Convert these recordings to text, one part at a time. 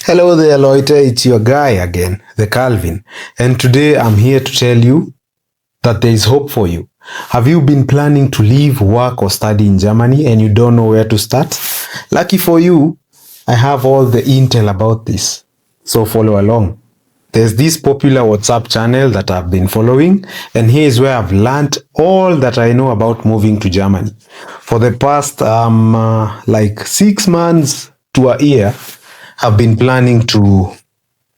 Hello there, Leute. It's your guy again, the Calvin. And today I'm here to tell you that there is hope for you. Have you been planning to live, work, or study in Germany and you don't know where to start? Lucky for you, I have all the intel about this. So follow along. There's this popular WhatsApp channel that I've been following, and here is where I've learned all that I know about moving to Germany. For the past like 6 months to a year, I've been planning to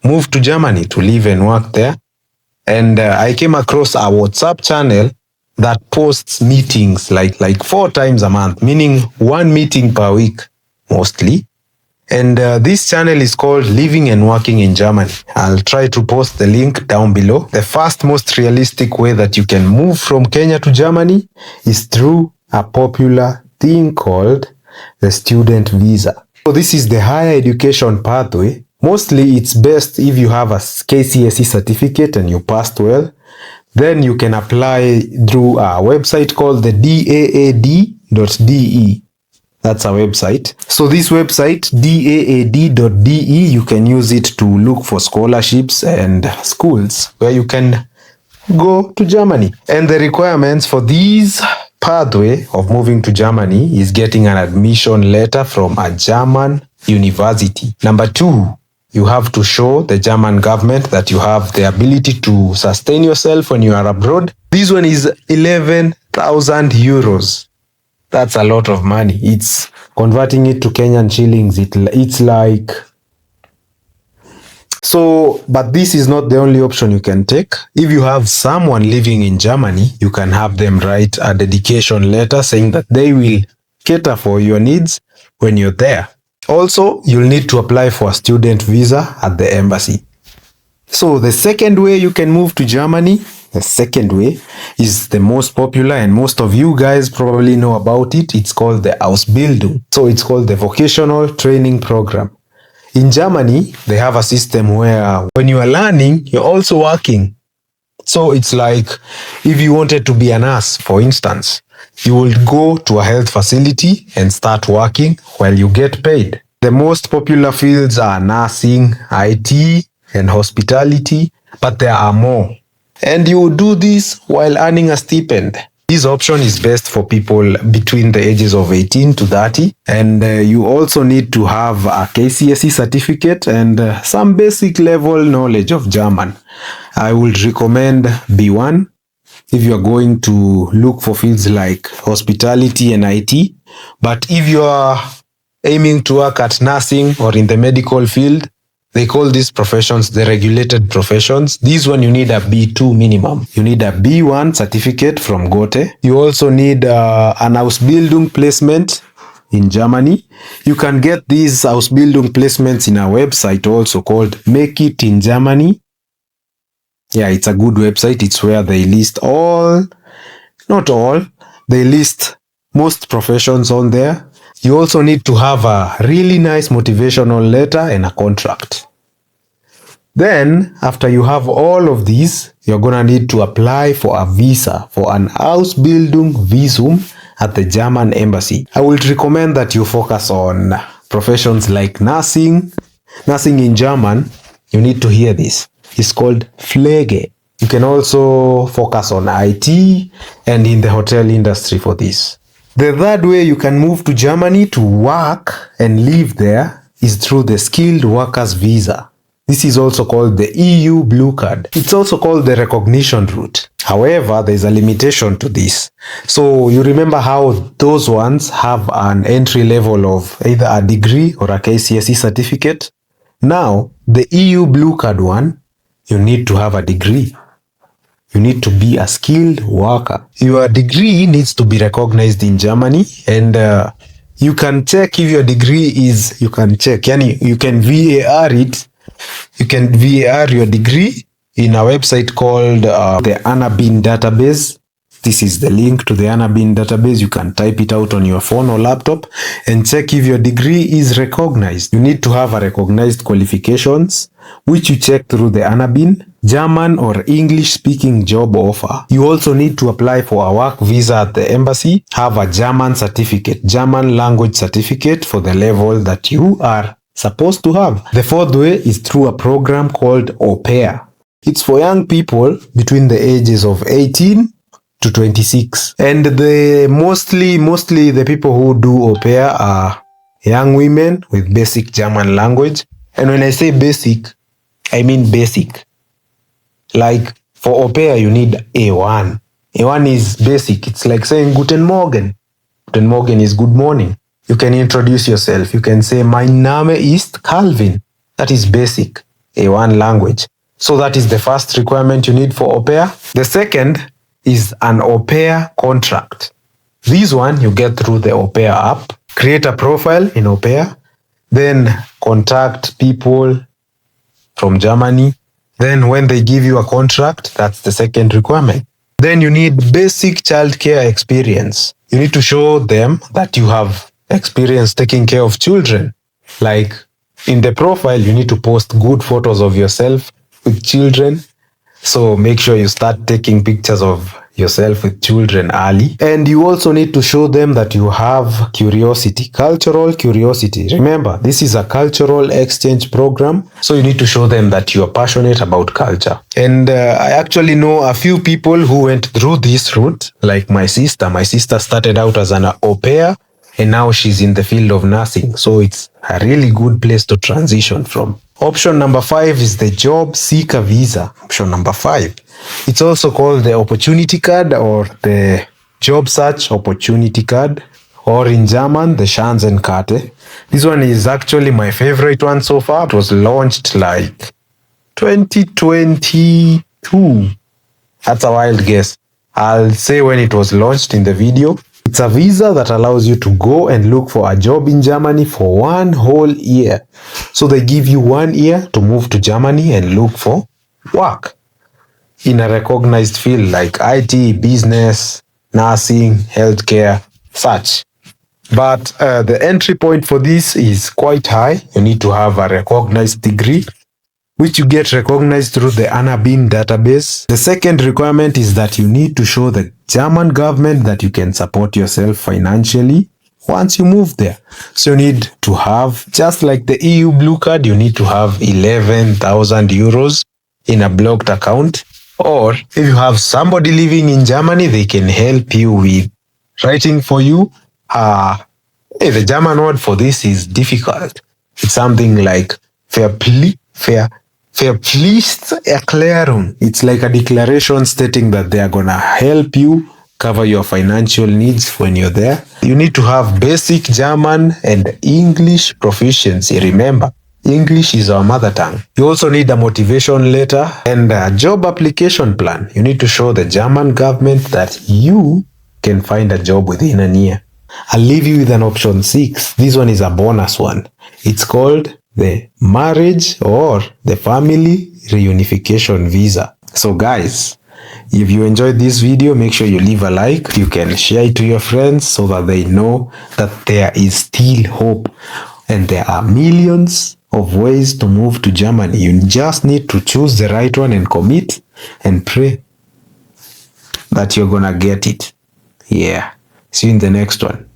move to Germany to live and work there. And I came across a WhatsApp channel that posts meetings like 4 times a month, meaning 1 meeting per week mostly. And this channel is called Living and Working in Germany. I'll try to post the link down below. The first most realistic way that you can move from Kenya to Germany is through a popular thing called the student visa. So this is the higher education pathway. Mostly it's best if you have a KCSE certificate and you passed well. Then you can apply through a website called the daad.de. That's a website. So this website, daad.de, you can use it to look for scholarships and schools where you can go to Germany. And the requirements for these pathway of moving to Germany is getting an admission letter from a German university. Number 2, you have to show the German government that you have the ability to sustain yourself when you are abroad. This one is 11,000 euros. That's a lot of money. It's converting it to Kenyan shillings. It's like... So, but this is not the only option you can take. If you have someone living in Germany, you can have them write a dedication letter saying that they will cater for your needs when you're there. Also, you'll need to apply for a student visa at the embassy. So the second way you can move to Germany, the second way is the most popular and most of you guys probably know about it. It's called the Ausbildung. So it's called the Vocational Training Program. In Germany, they have a system where when you are learning, you're also working. So it's like if you wanted to be a nurse, for instance, you will go to a health facility and start working while you get paid. The most popular fields are nursing, IT, and hospitality, but there are more. And you do this while earning a stipend. This option is best for people between the ages of 18 to 30. And you also need to have a KCSE certificate and some basic level knowledge of German. I would recommend B1 if you are going to look for fields like hospitality and IT. But if you are aiming to work at nursing or in the medical field, they call these professions the regulated professions. This one you need a B2 minimum. You need a B1 certificate from Goethe. You also need an Ausbildung placement in Germany. You can get these Ausbildung placements in a website also called Make It in Germany. Yeah, it's a good website. It's where they list not all, they list most professions on there. You also need to have a really nice motivational letter and a contract. Then, after you have all of these, you're gonna need to apply for a visa, for an Ausbildung Visum at the German embassy. I would recommend that you focus on professions like nursing. Nursing in German, you need to hear this. It's called Pflege. You can also focus on IT and in the hotel industry for this. The third way you can move to Germany to work and live there is through the Skilled Workers Visa. This is also called the EU Blue Card. It's also called the recognition route. However, there is a limitation to this. So you remember how those ones have an entry level of either a degree or a KCSE certificate? Now, the EU Blue Card one, you need to have a degree. You need to be a skilled worker. Your degree needs to be recognized in Germany, and you can check if your degree is, you can VAR it. You can VAR your degree in a website called the Anabin database. This is the link to the Anabin database. You can type it out on your phone or laptop and check if your degree is recognized. You need to have a recognized qualifications, which you check through the Anabin, German or English speaking job offer. You also need to apply for a work visa at the embassy, have a German certificate, German language certificate for the level that you are supposed to have. The fourth way is through a program called au pair. It's for young people between the ages of 18 to 26. And mostly the people who do au pair are young women with basic German language. And when I say basic, I mean basic. Like for au pair, you need A1. A1 is basic. It's like saying Guten Morgen. Guten Morgen is good morning. You can introduce yourself. You can say, Mein Name ist Calvin. That is basic A1 language. So that is the first requirement you need for au pair. The second is an au pair contract. This one you get through the au pair app. Create a profile in au pair. Then contact people from Germany. Then when they give you a contract, that's the second requirement. Then you need basic childcare experience. You need to show them that you have experience taking care of children. Like in the profile, you need to post good photos of yourself with children. So make sure you start taking pictures of yourself with children early. And you also need to show them that you have curiosity, cultural curiosity. Remember, this is a cultural exchange program. So you need to show them that you are passionate about culture. And I actually know a few people who went through this route, like my sister. My sister started out as an au pair, and now she's in the field of nursing. So it's a really good place to transition from. Option number 5 is the job seeker visa. Option number 5. It's also called the opportunity card or the job search opportunity card, or in German, the Chancenkarte. This one is actually my favorite one so far. It was launched like 2022. That's a wild guess. I'll say when it was launched in the video. It's a visa that allows you to go and look for a job in Germany for 1 whole year. So they give you 1 year to move to Germany and look for work in a recognized field like IT, business, nursing, healthcare, such. But the entry point for this is quite high. You need to have a recognized degree, which you get recognized through the Anabin database. The second requirement is that you need to show the German government that you can support yourself financially once you move there. So you need to have, just like the EU Blue Card, you need to have 11,000 euros in a blocked account. Or if you have somebody living in Germany, they can help you with writing for you. The German word for this is difficult. It's something like Verpflichtungserklärung. It's like a declaration stating that they are gonna help you cover your financial needs when you're there. You need to have basic German and English proficiency. Remember, English is our mother tongue. You also need a motivation letter and a job application plan. You need to show the German government that you can find a job within a year. I'll leave you with an option 6. This one is a bonus one. It's called the marriage or the family reunification visa. So guys, if you enjoyed this video, make sure you leave a like. You can share it to your friends so that they know that there is still hope and there are millions of ways to move to Germany. You just need to choose the right one and commit and pray that you're gonna get it. Yeah. See you in the next one.